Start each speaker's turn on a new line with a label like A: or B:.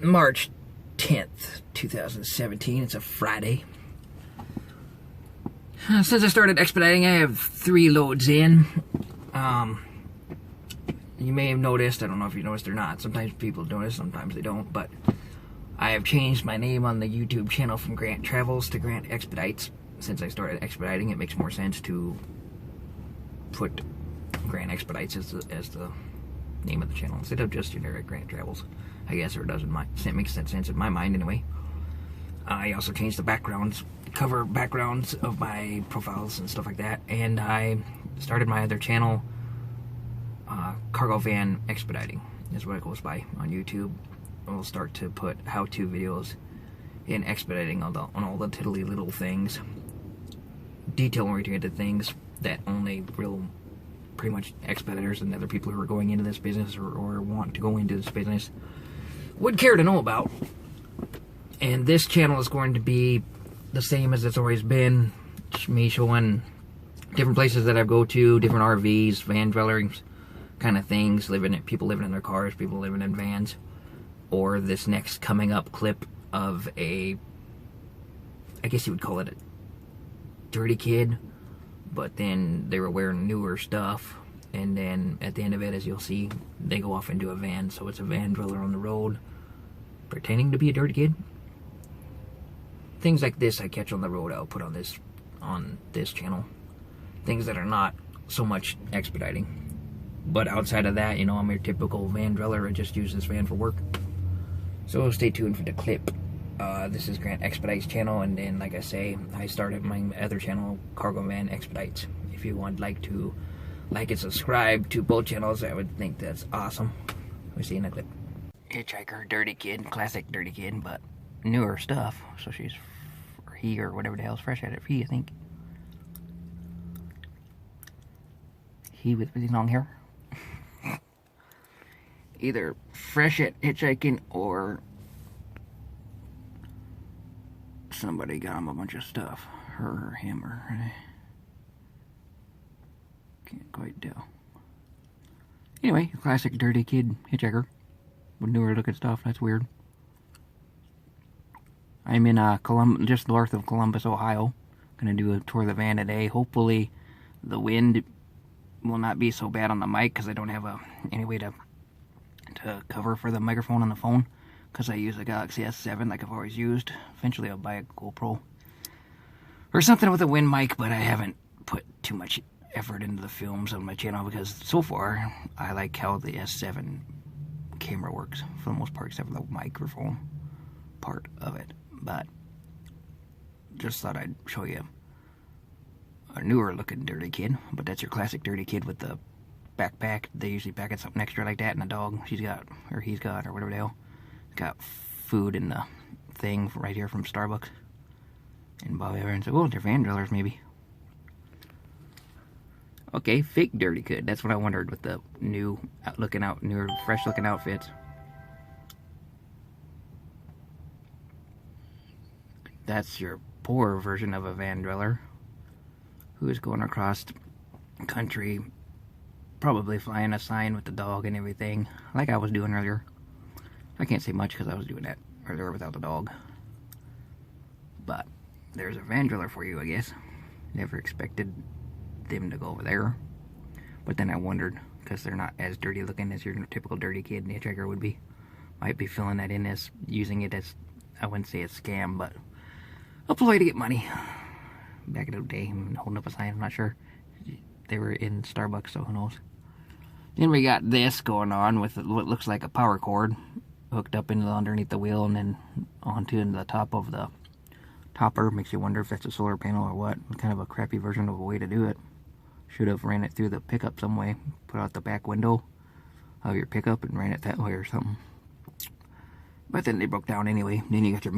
A: March 10th, 2017. It's a Friday. Since I started expediting, I have 3 loads in. You may have noticed, I don't know if you noticed or not, sometimes people notice, sometimes they don't, but I have changed my name on the YouTube channel from Grant Travels to Grant Expedites. Since I started expediting, it makes more sense to put Grant Expedites as the name of the channel instead of just generic Grant Travels, I guess, or it doesn't. It makes sense in my mind anyway. I also changed the backgrounds, cover backgrounds of my profiles and stuff like that, and I started my other channel, Cargo Van Expediting is what it goes by on YouTube. We'll start to put how-to videos in expediting on all the tiddly little things, detail-oriented things that only pretty much expeditors and other people who are going into this business or want to go into this business would care to know about. And this channel is going to be the same as it's always been. Just me showing different places that I go to, different RVs, van dwellers, kind of things, people living in their cars, people living in vans. Or this next coming up clip of I guess you would call it a dirty kid, but then they were wearing newer stuff, and then at the end of it, as you'll see, they go off into a van. So it's a van dweller on the road pretending to be a dirty kid. Things like this I catch on the road, I'll put on this channel. Things that are not so much expediting. But outside of that, you know, I'm your typical van dweller. I just use this van for work. So stay tuned for the clip. This is Grant Expedites channel, and then, like I say, I started my other channel, Cargo Van Expedites. If you would like to like and subscribe to both channels, I would think that's awesome. We see you in the clip. Hitchhiker, dirty kid, classic dirty kid, but newer stuff. So she's, or he, or whatever the hell's fresh at it. He, I think. He with really long hair. Either fresh at hitchhiking or somebody got him a bunch of stuff. Her or him or her. Can't quite tell. Anyway, classic dirty kid hitchhiker with newer looking stuff. That's weird. I'm in just north of Columbus, Ohio. Gonna do a tour of the van today. Hopefully the wind will not be so bad on the mic because I don't have any way to cover for the microphone on the phone, because I use a Galaxy S7 like I've always used. Eventually I'll buy a GoPro or something with a wind mic, but I haven't put too much effort into the films on my channel because so far I like how the S7 camera works for the most part, except for the microphone part of it. But just thought I'd show you a newer looking dirty kid, but that's your classic dirty kid with the backpack. They usually pack in something extra like that, and a dog he's got, or whatever the hell, got food in the thing right here from Starbucks. And Bob Evans said, well, they're van dwellers maybe. Okay, fake dirty kid. That's what I wondered with the newer fresh looking outfits. That's your poor version of a van dweller who is going across country, probably flying a sign with the dog and everything, like I was doing earlier. I can't say much because I was doing that earlier without the dog. But there's a van dweller for you, I guess. Never expected them to go over there. But then I wondered, because they're not as dirty looking as your typical dirty kid hitchhiker would be. Might be filling that in as, using it as, I wouldn't say a scam, but a ploy to get money. Back in the day, holding up a sign, I'm not sure. They were in Starbucks, so who knows. Then we got this going on with what looks like a power cord hooked up into underneath the wheel and then onto the top of the topper. Makes you wonder if that's a solar panel or what. Kind of a crappy version of a way to do it. Should have ran it through the pickup some way. Put out the back window of your pickup and ran it that way or something. But then they broke down anyway. Then you got your